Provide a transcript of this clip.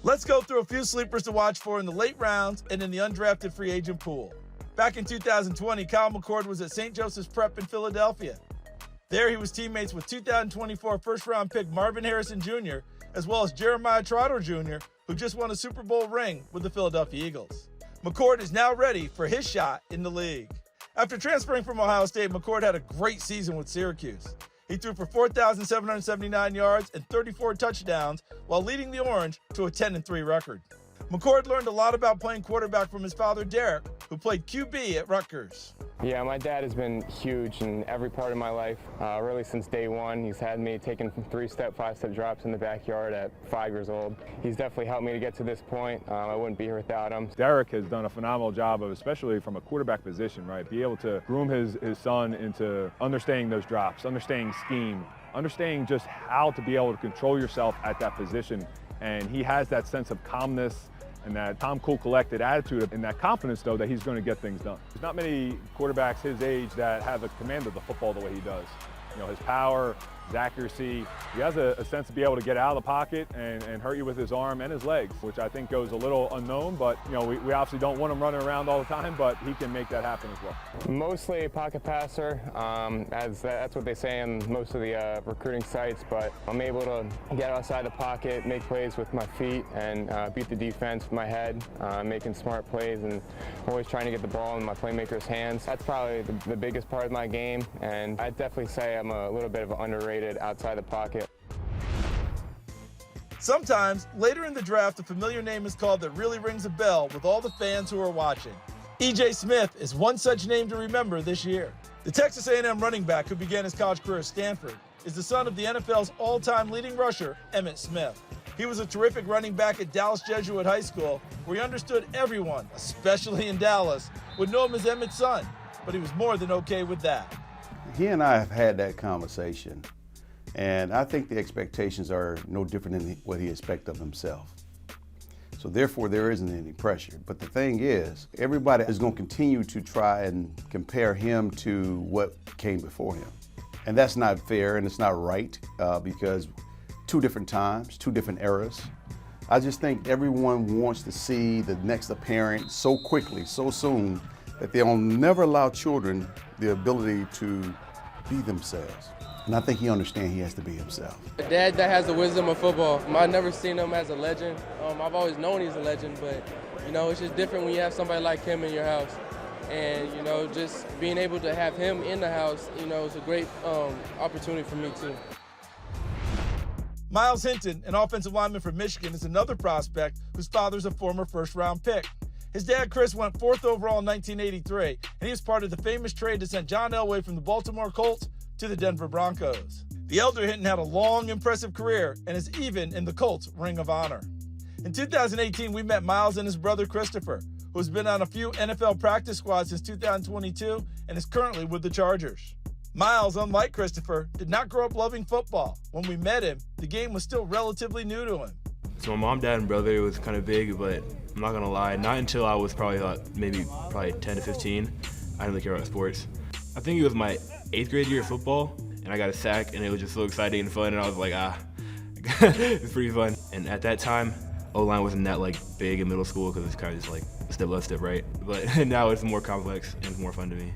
Let's go through a few sleepers to watch for in the late rounds and in the undrafted free agent pool. Back in 2020, Kyle McCord was at St. Joseph's Prep in Philadelphia. There he was teammates with 2024 first-round pick Marvin Harrison Jr., as well as Jeremiah Trotter Jr., who just won a Super Bowl ring with the Philadelphia Eagles. McCord is now ready for his shot in the league. After transferring from Ohio State, McCord had a great season with Syracuse. He threw for 4,779 yards and 34 touchdowns while leading the Orange to a 10-3 record. McCord learned a lot about playing quarterback from his father, Derek, who played QB at Rutgers. Yeah, my dad has been huge in every part of my life, really since day one. He's had me taking 3-step, 5-step drops in the backyard at 5 years old. He's definitely helped me to get to this point. I wouldn't be here without him. Derek has done a phenomenal job of, especially from a quarterback position, right? Be able to groom his son into understanding those drops, understanding scheme, understanding just how to be able to control yourself at that position. And he has that sense of calmness and that calm, cool, collected attitude and that confidence, though, that he's going to get things done. There's not many quarterbacks his age that have a command of the football the way he does. You know, his power, his accuracy. He has a sense to be able to get out of the pocket and hurt you with his arm and his legs, which I think goes a little unknown, but you know, we obviously don't want him running around all the time, but he can make that happen as well. Mostly a pocket passer, as that's what they say in most of the recruiting sites, but I'm able to get outside the pocket, make plays with my feet, and beat the defense with my head, making smart plays and always trying to get the ball in my playmaker's hands. That's probably the biggest part of my game, and I'd definitely say I'm a little bit of an underrated outside the pocket. Sometimes, later in the draft, a familiar name is called that really rings a bell with all the fans who are watching. E.J. Smith is one such name to remember this year. The Texas A&M running back who began his college career at Stanford is the son of the NFL's all-time leading rusher, Emmitt Smith. He was a terrific running back at Dallas Jesuit High School, where he understood everyone, especially in Dallas, would know him as Emmitt's son, but he was more than okay with that. He and I have had that conversation, and I think the expectations are no different than what he expects of himself. So therefore, there isn't any pressure. But the thing is, everybody is going to continue to try and compare him to what came before him. And that's not fair and it's not right because two different times, two different eras. I just think everyone wants to see the next apparent so quickly, so soon, that they'll never allow children the ability to be themselves. And I think he understands he has to be himself. A dad that has the wisdom of football. I've never seen him as a legend. I've always known he's a legend, but you know, it's just different when you have somebody like him in your house. And you know, just being able to have him in the house, you know, is a great opportunity for me too. Myles Hinton, an offensive lineman from Michigan, is another prospect whose father's a former first-round pick. His dad, Chris, went 4th overall in 1983, and he was part of the famous trade that sent John Elway from the Baltimore Colts to the Denver Broncos. The elder Hinton had a long, impressive career and is even in the Colts Ring of Honor. In 2018, we met Myles and his brother Christopher, who has been on a few NFL practice squads since 2022 and is currently with the Chargers. Myles, unlike Christopher, did not grow up loving football. When we met him, the game was still relatively new to him. So my mom, dad, and brother was kind of big, but I'm not gonna lie, not until I was probably 10 to 15, I didn't really care about sports. I think it was my 8th grade year of football, and I got a sack, and it was just so exciting and fun, and I was like, it's pretty fun. And at that time, O-line wasn't that big in middle school because it's kind of just step left, step right. But now it's more complex and it's more fun to me.